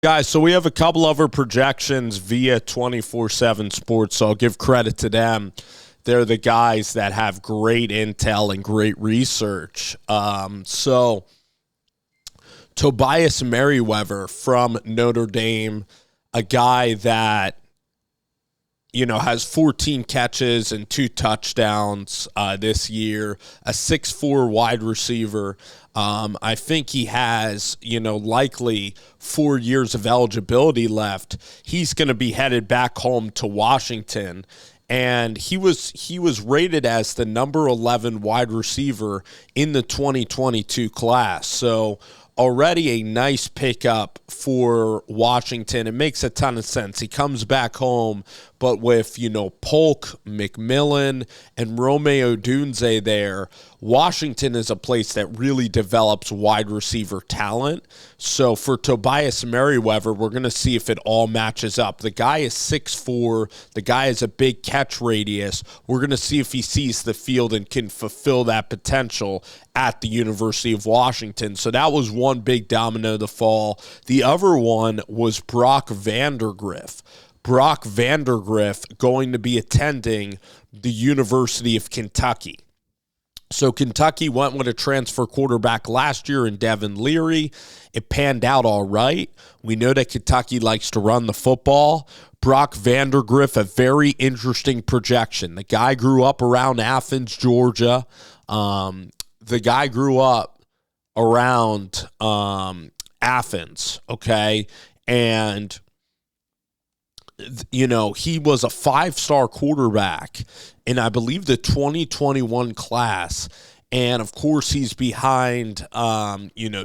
Guys, so we have a couple of our projections via 24/7 Sports, so I'll give credit to them. They're the guys that have great intel and great research. So Tobias Merriweather from Notre Dame, a guy that has 14 catches and 2 touchdowns this year, a 6'4" wide receiver. I think he has, likely 4 years of eligibility left. He's going to be headed back home to Washington. And he was rated as the number 11 wide receiver in the 2022 class. So already a nice pickup for Washington. It makes a ton of sense. He comes back home, but with, Polk, McMillan, and Romeo Dunze there, Washington is a place that really develops wide receiver talent. So for Tobias Merriweather, we're going to see if it all matches up. The guy is 6'4". The guy has a big catch radius. We're going to see if he sees the field and can fulfill that potential at the University of Washington. So that was one big domino to fall. The other one was Brock Vandagriff. Brock Vandagriff going to be attending the University of Kentucky. So Kentucky went with a transfer quarterback last year in Devin Leary. It panned out all right. We know that Kentucky likes to run the football. Brock Vandagriff, a very interesting projection. The guy grew up around Athens, Georgia. The guy grew up around Athens, okay? And he was a 5-star quarterback in, I believe, the 2021 class. And, of course, he's behind,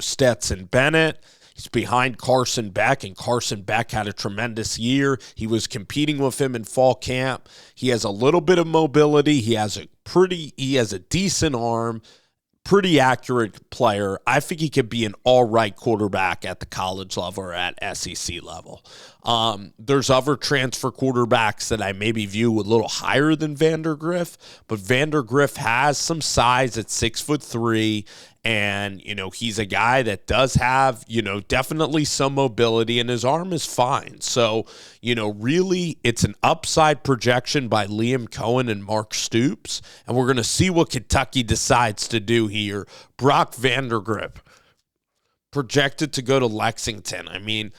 Stetson Bennett. He's behind Carson Beck, and Carson Beck had a tremendous year. He was competing with him in fall camp. He has a little bit of mobility. He has a decent arm. Pretty accurate player. I think he could be an all-right quarterback at the college level or at SEC level. There's other transfer quarterbacks that I maybe view a little higher than Vandagriff, but Vandagriff has some size at 6'3", and, he's a guy that does have, definitely some mobility, and his arm is fine. So, really, it's an upside projection by Liam Coen and Mark Stoops, and we're going to see what Kentucky decides to do here. Brock Vandagriff, projected to go to Lexington. I mean,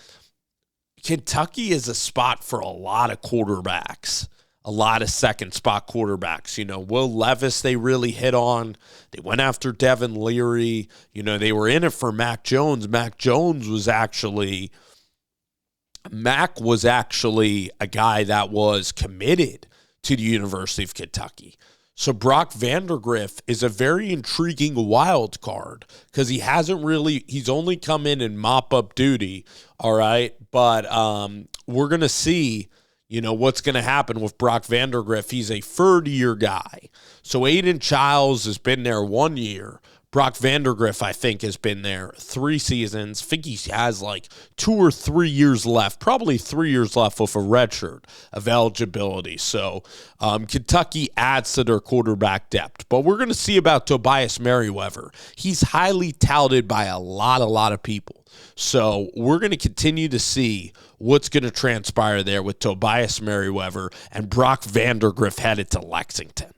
Kentucky is a spot for a lot of quarterbacks. A lot of second spot quarterbacks. Will Levis, they really hit on. They went after Devin Leary. They were in it for Mac Jones. Mac was actually a guy that was committed to the University of Kentucky. So Brock Vandagriff is a very intriguing wild card because he's only come in and mop up duty, all right? But we're going to see what's going to happen with Brock Vandagriff. He's a third-year guy. So Aiden Childs has been there 1 year. Brock Vandagriff, I think, has been there 3 seasons. I think he has 2 or 3 years left, probably 3 years left with a redshirt of eligibility. So Kentucky adds to their quarterback depth. But we're going to see about Tobias Merriweather. He's highly touted by a lot of people. So we're going to continue to see what's going to transpire there with Tobias Merriweather and Brock Vandagriff headed to Lexington.